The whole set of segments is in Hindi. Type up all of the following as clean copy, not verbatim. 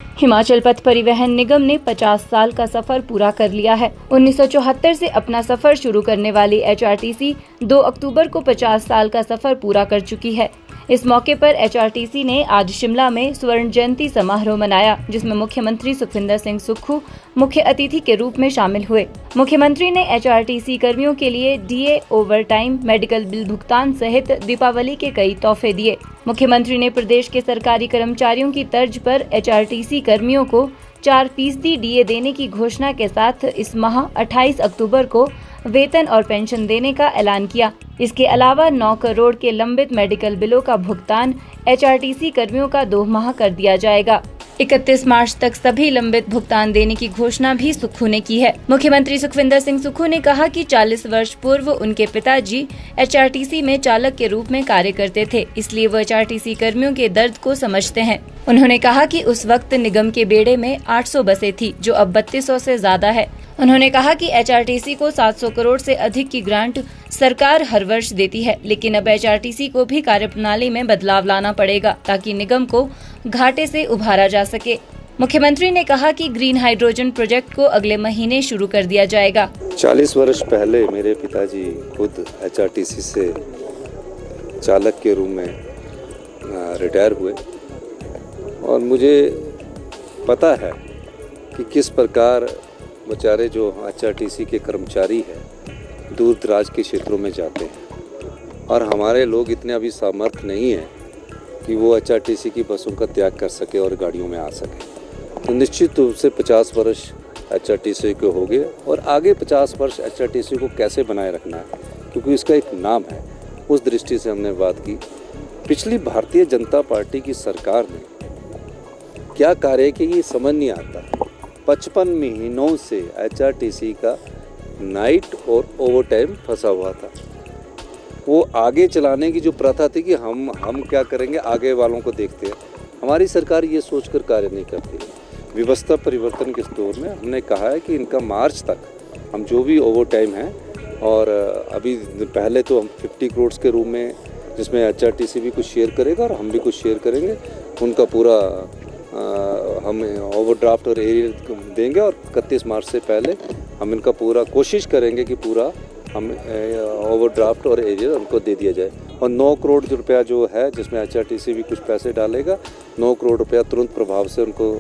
हिमाचल पथ परिवहन निगम ने 50 साल का सफर पूरा कर लिया है। 1974 से अपना सफर शुरू करने वाली एचआरटीसी 2 अक्टूबर को 50 साल का सफर पूरा कर चुकी है। इस मौके पर एचआरटीसी ने आज शिमला में स्वर्ण जयंती समारोह मनाया, जिसमें मुख्यमंत्री सुखविंदर सिंह सुक्खू मुख्य अतिथि के रूप में शामिल हुए। मुख्यमंत्री ने एचआरटीसी कर्मियों के लिए डीए, ओवरटाइम, मेडिकल बिल भुगतान सहित दीपावली के कई तोहफे दिए। मुख्यमंत्री ने प्रदेश के सरकारी कर्मचारियों की तर्ज पर एचआरटीसी कर्मियों को 4% डीए देने की घोषणा के साथ इस माह 28 अक्टूबर को वेतन और पेंशन देने का ऐलान किया। इसके अलावा 9 करोड़ के लंबित मेडिकल बिलों का भुगतान एचआरटीसी कर्मियों का 2 माह कर दिया जाएगा। 31 मार्च तक सभी लंबित भुगतान देने की घोषणा भी सुक्खू ने की है। मुख्यमंत्री सुखविंदर सिंह सुक्खू ने कहा कि 40 वर्ष पूर्व उनके पिताजी एचआरटीसी में चालक के रूप में कार्य करते थे, इसलिए वो एचआरटीसी कर्मियों के दर्द को समझते हैं। उन्होंने कहा कि उस वक्त निगम के बेड़े में 800 बसें थी, जो अब 3200 से ज्यादा है। उन्होंने कहा कि एचआरटीसी को 700 करोड़ से अधिक की ग्रांट सरकार हर वर्ष देती है, लेकिन अब एचआरटीसी को भी कार्यप्रणाली में बदलाव लाना पड़ेगा ताकि निगम को घाटे से उभारा जा सके। मुख्यमंत्री ने कहा कि ग्रीन हाइड्रोजन प्रोजेक्ट को अगले महीने शुरू कर दिया जाएगा। 40 वर्ष पहले मेरे पिताजी खुद एचआरटीसी से चालक के रूप में रिटायर हुए और मुझे पता है कि किस प्रकार बेचारे जो एचआरटीसी के कर्मचारी हैं दूर दराज के क्षेत्रों में जाते हैं और हमारे लोग इतने अभी सामर्थ्य नहीं हैं कि वो एचआरटीसी की बसों का त्याग कर सके और गाड़ियों में आ सके। तो निश्चित रूप से 50 वर्ष एचआरटीसी को हो गए और आगे 50 वर्ष एचआरटीसी को कैसे बनाए रखना है, क्योंकि इसका एक नाम है। उस दृष्टि से हमने बात की। पिछली भारतीय जनता पार्टी की सरकार ने क्या कार्य किया ये समझ नहीं आता। 55 महीनों से एचआरटीसी का नाइट और ओवरटाइम फंसा हुआ था। वो आगे चलाने की जो प्रथा थी कि हम क्या करेंगे, आगे वालों को देखते हैं। हमारी सरकार ये सोचकर कार्य नहीं करती। व्यवस्था परिवर्तन के दौर में हमने कहा है कि इनका मार्च तक हम जो भी ओवरटाइम है, और अभी पहले तो हम 50 करोड़ के रूप में, जिसमें एचआरटीसी भी कुछ शेयर करेगा और हम भी कुछ शेयर करेंगे, उनका पूरा हम ओवरड्राफ्ट और एरियर देंगे और 31 मार्च से पहले हम इनका पूरा कोशिश करेंगे कि पूरा हम ओवरड्राफ्ट और एरियर उनको दे दिया जाए। और 9 करोड़ रुपया जो है, जिसमें एचआरटीसी भी कुछ पैसे डालेगा, 9 करोड़ रुपया तुरंत प्रभाव से उनको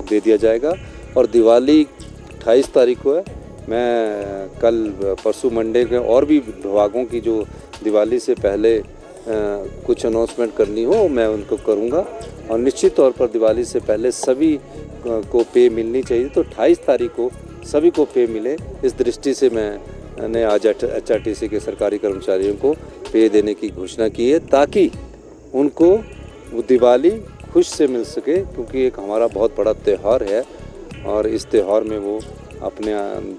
दे दिया जाएगा। और दिवाली 28 तारीख को है। मैं कल परसों मंडे के और भी विभागों की जो दिवाली से पहले कुछ अनाउंसमेंट करनी हो, मैं उनको करूँगा और निश्चित तौर पर दिवाली से पहले सभी को पे मिलनी चाहिए। तो 28 तारीख को सभी को पे मिले, इस दृष्टि से मैंने आज एचआरटीसी के सरकारी कर्मचारियों को पे देने की घोषणा की है, ताकि उनको वो दिवाली खुश से मिल सके, क्योंकि एक हमारा बहुत बड़ा त्यौहार है और इस त्यौहार में वो अपने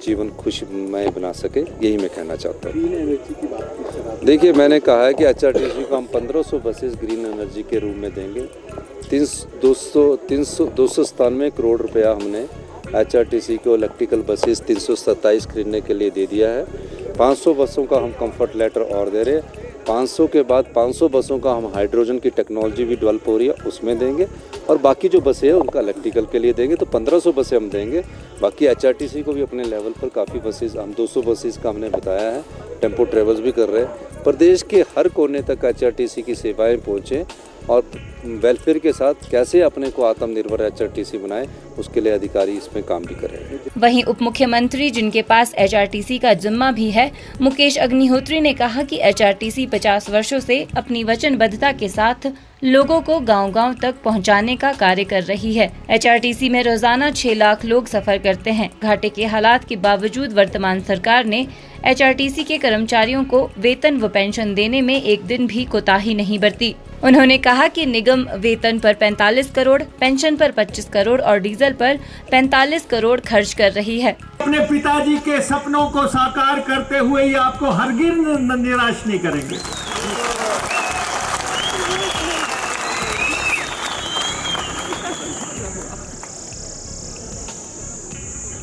जीवन खुशमय बना सके। यही मैं कहना चाहता हूँ। ग्रीन एनर्जी की बात देखिए, मैंने कहा है कि एचआरटीसी को हम 1500 बसेस ग्रीन एनर्जी के रूप में देंगे। 297 करोड़ रुपया हमने एचआरटीसी को इलेक्ट्रिकल बसेस 327 खरीदने के लिए दे दिया है। 500 बसों का हम कंफर्ट लेटर और दे रहे हैं। 500 के बाद 500 बसों का हम हाइड्रोजन की टेक्नोलॉजी भी डेवलप हो रही है, उसमें देंगे। और बाकी जो बसें हैं उनका इलेक्ट्रिकल के लिए देंगे। तो 1500 बसें हम देंगे। बाकी एचआरटीसी को भी अपने लेवल पर काफ़ी बसेस, हम 200 बसेस का हमने बताया है। टेम्पो ट्रेवल्स भी कर रहे हैं। प्रदेश के हर कोने तक एचआरटीसी की सेवाएँ पहुँचें और वेलफेयर के साथ कैसे अपने को आत्मनिर्भर एचआरटीसी बनाए, उसके लिए अधिकारी इसमें काम भी कर रहे हैं। वहीं उप मुख्यमंत्री, जिनके पास एचआरटीसी का जिम्मा भी है, मुकेश अग्निहोत्री ने कहा कि एचआरटीसी 50 वर्षों से अपनी वचनबद्धता के साथ लोगों को गांव-गांव तक पहुंचाने का कार्य कर रही है। एचआरटीसी में रोजाना 6 लाख लोग सफर करते हैं। घाटे के हालात के बावजूद वर्तमान सरकार ने एचआरटीसी के कर्मचारियों को वेतन व पेंशन देने में एक दिन भी कोताही नहीं बरती। उन्होंने कहा कि निगम वेतन पर 45 करोड़, पेंशन पर 25 करोड़ और डीजल पर 45 करोड़ खर्च कर रही है। अपने पिताजी के सपनों को साकार करते हुए ये आपको हरगिज निराश नहीं करेंगे।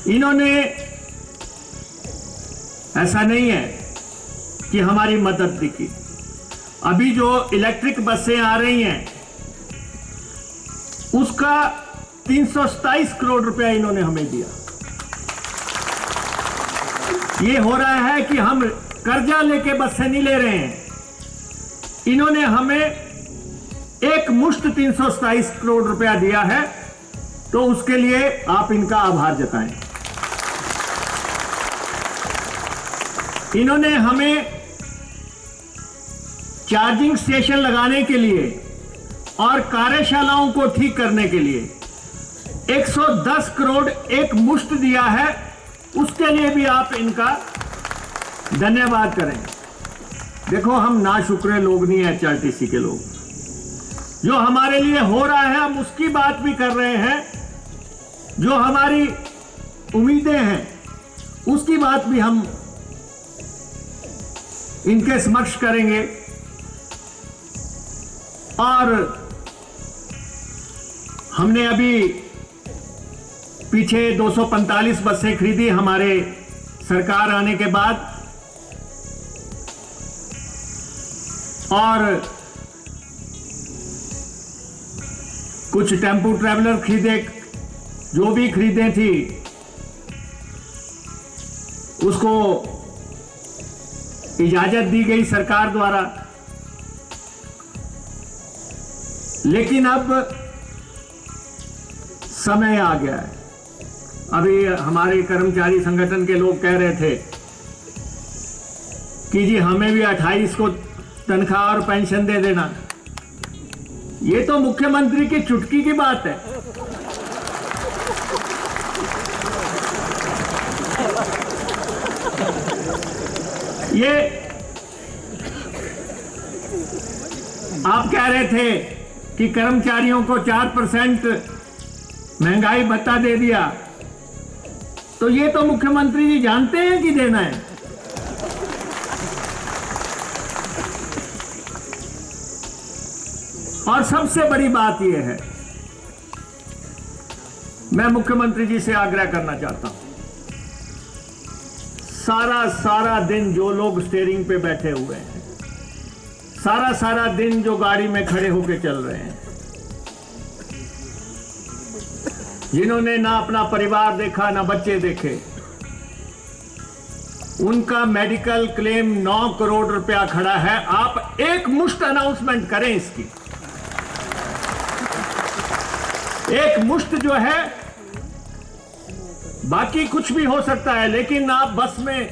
इन्होंने, ऐसा नहीं है कि हमारी मदद नहीं की। अभी जो इलेक्ट्रिक बसें आ रही हैं, उसका 327 करोड़ रुपया इन्होंने हमें दिया। ये हो रहा है कि हम कर्जा लेके बस से नहीं ले रहे हैं, इन्होंने हमें एक मुश्त 327 करोड़ रुपया दिया है, तो उसके लिए आप इनका आभार जताएं। इन्होंने हमें चार्जिंग स्टेशन लगाने के लिए और कार्यशालाओं को ठीक करने के लिए 110 करोड़ एक मुश्त दिया है, उसके लिए भी आप इनका धन्यवाद करें। देखो, हम नाशुक्रे लोग नहीं है, एचआरटीसी के लोग। जो हमारे लिए हो रहा है हम उसकी बात भी कर रहे हैं, जो हमारी उम्मीदें हैं उसकी बात भी हम इनके समक्ष करेंगे। और हमने अभी पीछे 245 बसें खरीदी हमारे सरकार आने के बाद, और कुछ टेम्पो ट्रैवलर खरीदे, जो भी खरीदे थी उसको इजाजत दी गई सरकार द्वारा। लेकिन अब समय आ गया है। अभी हमारे कर्मचारी संगठन के लोग कह रहे थे कि जी हमें भी 28 को तनख्वाह और पेंशन दे देना। ये तो मुख्यमंत्री की चुटकी की बात है। ये आप कह रहे थे कि कर्मचारियों को 4% महंगाई भत्ता दे दिया, तो ये तो मुख्यमंत्री जी जानते हैं कि देना है। और सबसे बड़ी बात यह है, मैं मुख्यमंत्री जी से आग्रह करना चाहता हूं, सारा दिन जो लोग स्टीयरिंग पे बैठे हुए हैं, सारा दिन जो गाड़ी में खड़े होकर चल रहे हैं, जिन्होंने ना अपना परिवार देखा ना बच्चे देखे, उनका मेडिकल क्लेम 9 करोड़ रुपया खड़ा है। आप एक मुश्त अनाउंसमेंट करें इसकी। एक मुश्त जो है, बाकी कुछ भी हो सकता है, लेकिन आप बस में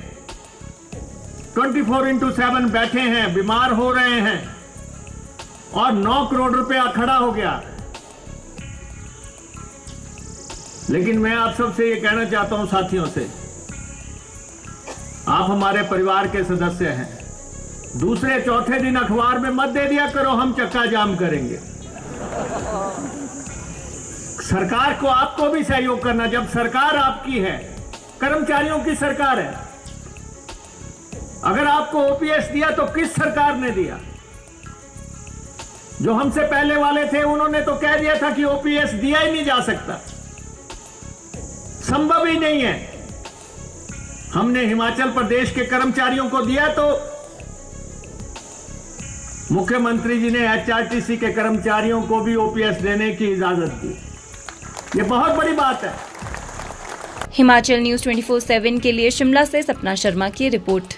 24/7 बैठे हैं, बीमार हो रहे हैं और 9 करोड़ रुपया खड़ा हो गया। लेकिन मैं आप सबसे ये कहना चाहता हूं, साथियों से, आप हमारे परिवार के सदस्य हैं, दूसरे चौथे दिन अखबार में मत दे दिया करो हम चक्का जाम करेंगे। सरकार को आपको भी सहयोग करना, जब सरकार आपकी है, कर्मचारियों की सरकार है। अगर आपको ओपीएस दिया तो किस सरकार ने दिया? जो हमसे पहले वाले थे उन्होंने तो कह दिया था कि ओपीएस दिया ही नहीं जा सकता, संभव ही नहीं है। हमने हिमाचल प्रदेश के कर्मचारियों को दिया तो मुख्यमंत्री जी ने एचआरटीसी के कर्मचारियों को भी ओपीएस देने की इजाजत दी। ये बहुत बड़ी बात है। हिमाचल न्यूज़ 24/7 के लिए शिमला से सपना शर्मा की रिपोर्ट।